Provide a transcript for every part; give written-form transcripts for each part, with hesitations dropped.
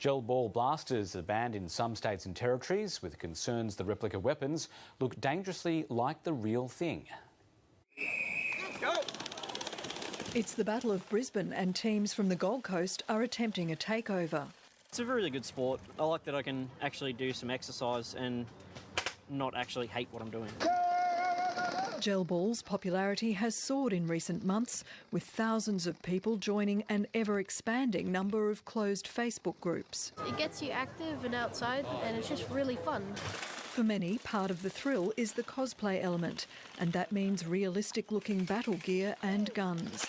Gel ball blasters are banned in some states and territories, with concerns the replica weapons look dangerously like the real thing. Go! It's the Battle of Brisbane, and teams from the Gold Coast are attempting a takeover. It's a really good sport. I like that I can actually do some exercise and not actually hate what I'm doing. Gel ball's popularity has soared in recent months, with thousands of people joining an ever-expanding number of closed Facebook groups. It gets you active and outside, and it's just really fun. For many, part of the thrill is the cosplay element, and that means realistic-looking battle gear and guns.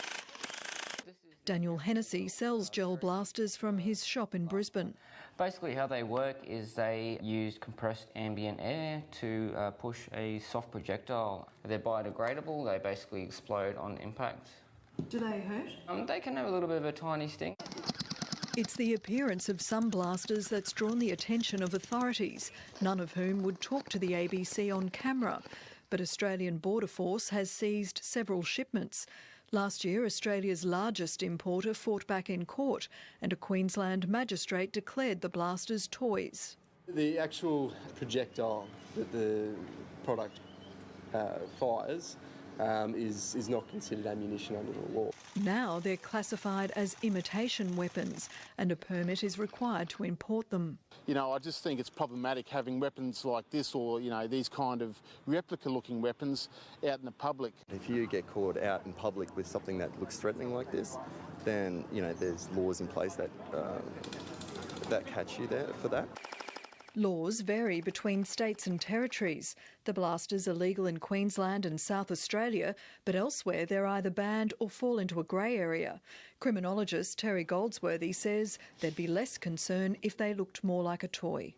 Daniel Hennessy sells gel blasters from his shop in Brisbane. Basically how they work is they use compressed ambient air to push a soft projectile. They're biodegradable, they basically explode on impact. Do they hurt? They can have a little bit of a tiny sting. It's the appearance of some blasters that's drawn the attention of authorities, none of whom would talk to the ABC on camera. But Australian Border Force has seized several shipments. Last year, Australia's largest importer fought back in court, and a Queensland magistrate declared the blasters toys. The actual projectile that the product fires is not considered ammunition under the law. Now they're classified as imitation weapons, and a permit is required to import them. I just think it's problematic having weapons like this, or, these kind of replica-looking weapons out in the public. If you get caught out in public with something that looks threatening like this, then, there's laws in place that catch you there for that. Laws vary between states and territories. The blasters are legal in Queensland and South Australia, but elsewhere they're either banned or fall into a grey area. Criminologist Terry Goldsworthy says there'd be less concern if they looked more like a toy.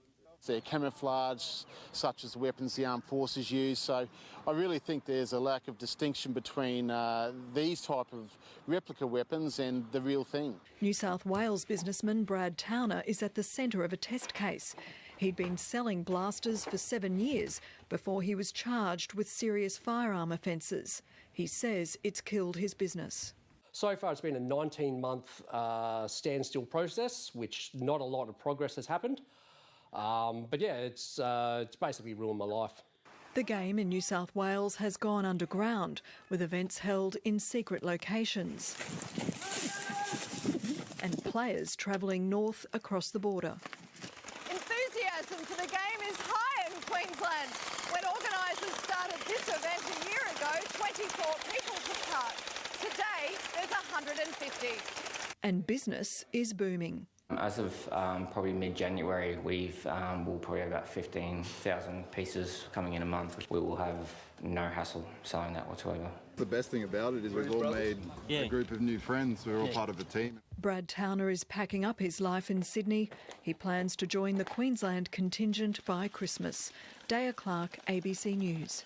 They're camouflage, such as weapons the armed forces use, so I really think there's a lack of distinction between these type of replica weapons and the real thing. New South Wales businessman Brad Towner is at the centre of a test case. He'd been selling blasters for 7 years before he was charged with serious firearm offences. He says it's killed his business. So far it's been a 19-month standstill process, which not a lot of progress has happened. But yeah, it's basically ruined my life. The game in New South Wales has gone underground, with events held in secret locations and players travelling north across the border. Enthusiasm for the game is high in Queensland. When organisers started this event a year ago, 24 people took part. Today, there's 150. And business is booming. As of probably mid-January, we'll probably have about 15,000 pieces coming in a month. We will have no hassle selling that whatsoever. The best thing about it is we've all made a group of new friends. We're all part of a team. Brad Towner is packing up his life in Sydney. He plans to join the Queensland contingent by Christmas. Daya Clark, ABC News.